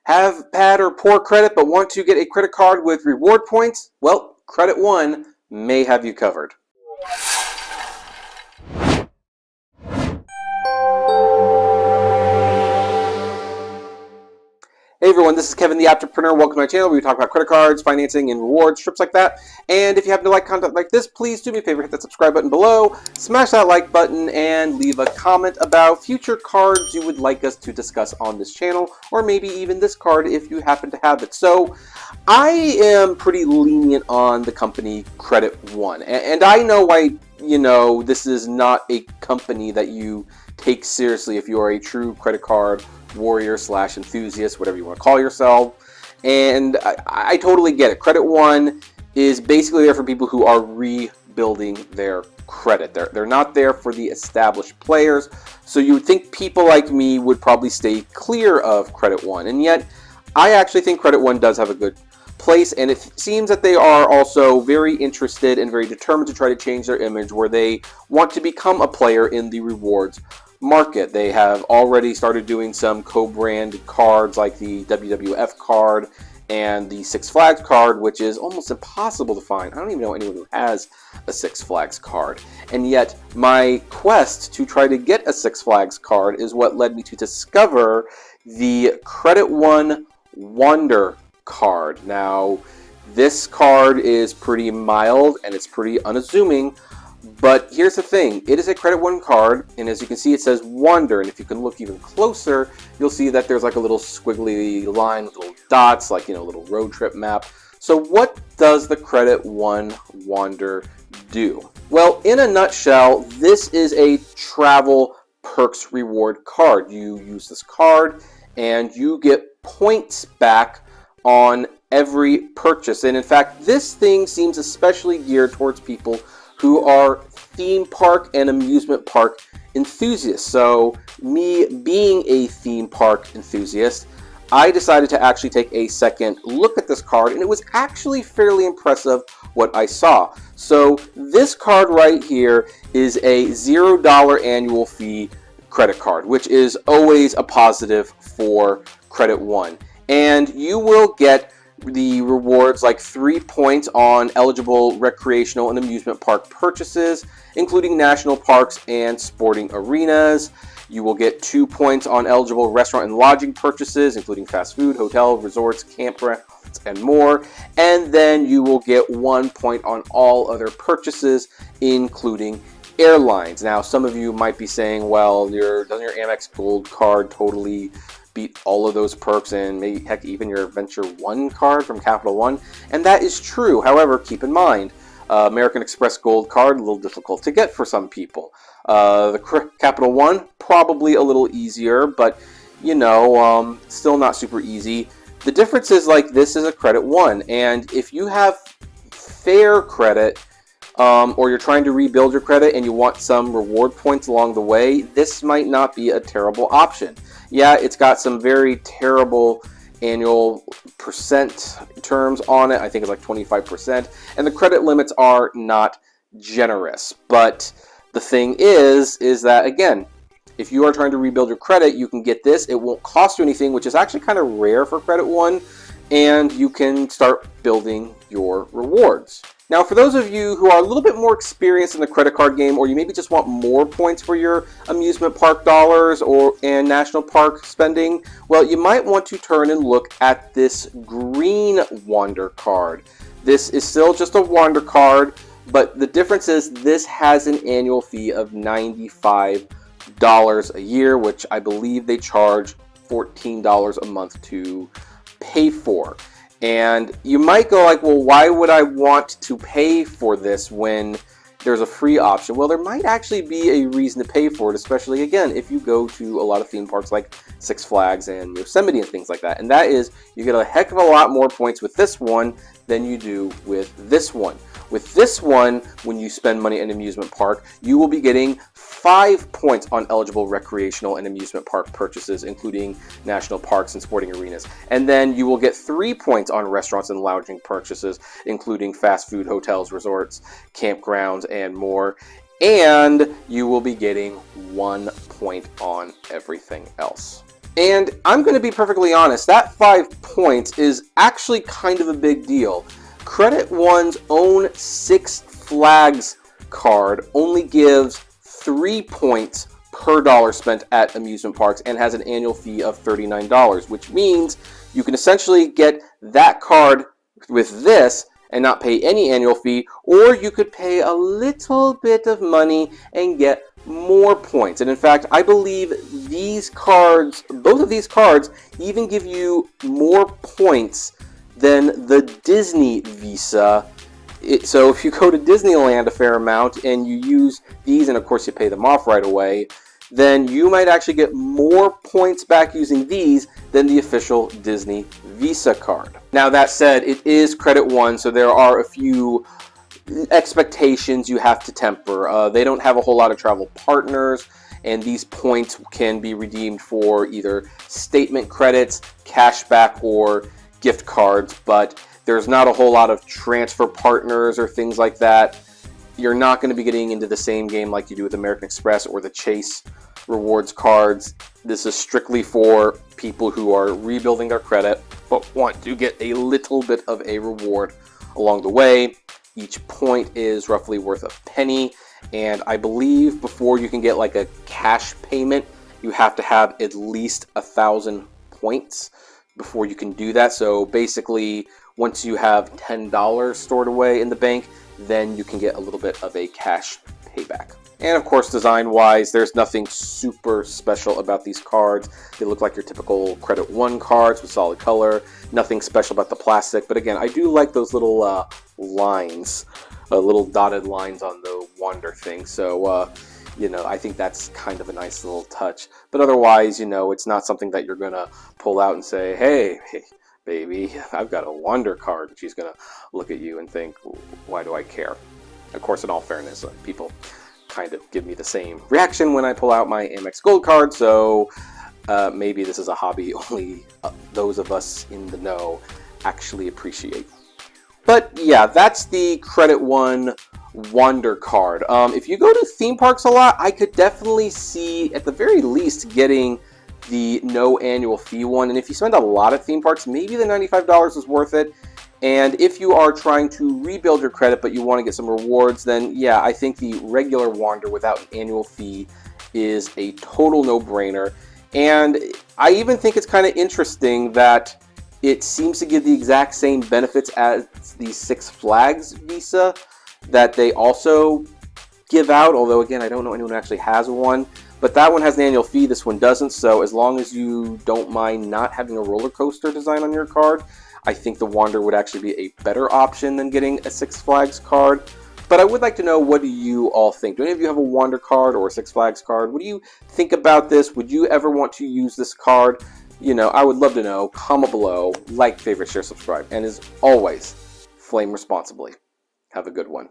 Have bad or poor credit but want to get a credit card with reward points? Well, Credit One may have you covered. Hey everyone, this is Kevin the Apptrepreneur. Welcome to my channel where we talk about credit cards, financing, and rewards, trips like that. And if you happen to like content like this, please do me a favor, hit that subscribe button below, smash that like button, and leave a comment about future cards you would like us to discuss on this channel, or maybe even this card if you happen to have it. So, I am pretty lenient on the company Credit One, and I know why, this is not a company that you take seriously if you are a true credit card warrior / enthusiast, whatever you want to call yourself. And I totally get it. Credit One is basically there for people who are rebuilding their credit. They're not there for the established players. So you would think people like me would probably stay clear of Credit One. And yet, I actually think Credit One does have a good place, and it seems that they are also very interested and very determined to try to change their image, where they want to become a player in the rewards market. They have already started doing some co-branded cards like the WWF card and the Six Flags card, which is almost impossible to find. I don't even know anyone who has a Six Flags card. And yet my quest to try to get a Six Flags card is what led me to discover the Credit One Wonder card. Now, this card is pretty mild and it's pretty unassuming. But here's the thing, it is a Credit One card, and as you can see it says Wonder, and if you can look even closer, you'll see that there's like a little squiggly line with little dots, like, a little road trip map. So what does the Credit One Wonder do? Well, in a nutshell, this is a travel perks reward card. You use this card, and you get points back on every purchase. And in fact, this thing seems especially geared towards people who are theme park and amusement park enthusiasts. So me being a theme park enthusiast, I decided to actually take a second look at this card, and it was actually fairly impressive what I saw. So this card right here is a $0 annual fee credit card, which is always a positive for Credit One. And you will get the rewards like 3 points on eligible recreational and amusement park purchases, including national parks and sporting arenas. You will get 2 points on eligible restaurant and lodging purchases, including fast food, hotel, resorts, campgrounds, and more. And then you will get 1 point on all other purchases, including airlines. Now, some of you might be saying, well, doesn't your Amex Gold card totally beat all of those perks, and maybe heck even your Venture One card from Capital One? And that is true. However, keep in mind, American Express Gold card, a little difficult to get for some people. The Capital One, probably a little easier, but still not super easy. The difference is, like, this is a Credit One, and if you have fair credit, or you're trying to rebuild your credit and you want some reward points along the way, this might not be a terrible option. Yeah, it's got some very terrible annual percent terms on it. I think it's like 25%. And the credit limits are not generous. But the thing is that, again, if you are trying to rebuild your credit, you can get this. It won't cost you anything, which is actually kind of rare for Credit One. And you can start building your rewards. Now, for those of you who are a little bit more experienced in the credit card game, or you maybe just want more points for your amusement park dollars and national park spending, well, you might want to turn and look at this green Wonder card. This is still just a Wonder card, but the difference is this has an annual fee of $95 a year, which I believe they charge $14 a month to pay for. And you might go like, well, why would I want to pay for this when there's a free option? Well, there might actually be a reason to pay for it, especially, again, if you go to a lot of theme parks like Six Flags and Yosemite and things like that. And that is, you get a heck of a lot more points with this one than you do with this one. With this one, when you spend money in an amusement park, you will be getting 5 points on eligible recreational and amusement park purchases, including national parks and sporting arenas. And then you will get 3 points on restaurants and lounging purchases, including fast food, hotels, resorts, campgrounds, and more. And you will be getting 1 point on everything else. And I'm going to be perfectly honest, that 5 points is actually kind of a big deal. Credit One's own Six Flags card only gives 3 points per dollar spent at amusement parks and has an annual fee of $39, which means you can essentially get that card with this and not pay any annual fee, or you could pay a little bit of money and get more points. And in fact, I believe these cards, both of these cards, even give you more points than the Disney Visa. So if you go to Disneyland a fair amount and you use these, and of course you pay them off right away, then you might actually get more points back using these than the official Disney Visa card. Now that said, it is Credit One, so there are a few expectations you have to temper. They don't have a whole lot of travel partners, and these points can be redeemed for either statement credits, cashback, or gift cards, but there's not a whole lot of transfer partners or things like that. You're not going to be getting into the same game like you do with American Express or the Chase rewards cards. This is strictly for people who are rebuilding their credit but want to get a little bit of a reward along the way. Each point is roughly worth a penny, and I believe before you can get like a cash payment, you have to have at least 1,000 points before you can do that. So basically, once you have $10 stored away in the bank, then you can get a little bit of a cash payback. And of course, design-wise, there's nothing super special about these cards. They look like your typical Credit One cards with solid color. Nothing special about the plastic. But again, I do like those little lines, little dotted lines on the Wander thing. So, you know, I think that's kind of a nice little touch. But otherwise, you know, it's not something that you're going to pull out and say, hey, baby, I've got a Wander card. And she's going to look at you and think, why do I care? Of course, in all fairness, people kind of give me the same reaction when I pull out my Amex Gold card, so maybe this is a hobby only those of us in the know actually appreciate. But yeah, that's the Credit One Wander card. If you go to theme parks a lot, I could definitely see, at the very least, getting the no annual fee one. And if you spend a lot at theme parks, maybe the $95 is worth it. And if you are trying to rebuild your credit but you want to get some rewards, then yeah, I think the regular Wander without an annual fee is a total no-brainer. And I even think it's kind of interesting that it seems to give the exact same benefits as the Six Flags Visa that they also give out, although again, I don't know anyone who actually has one. But that one has an annual fee, this one doesn't, so as long as you don't mind not having a roller coaster design on your card, I think the Wander would actually be a better option than getting a Six Flags card. But I would like to know, what do you all think? Do any of you have a Wander card or a Six Flags card? What do you think about this? Would you ever want to use this card? You know, I would love to know. Comment below, like, favorite, share, subscribe. And as always, flame responsibly. Have a good one.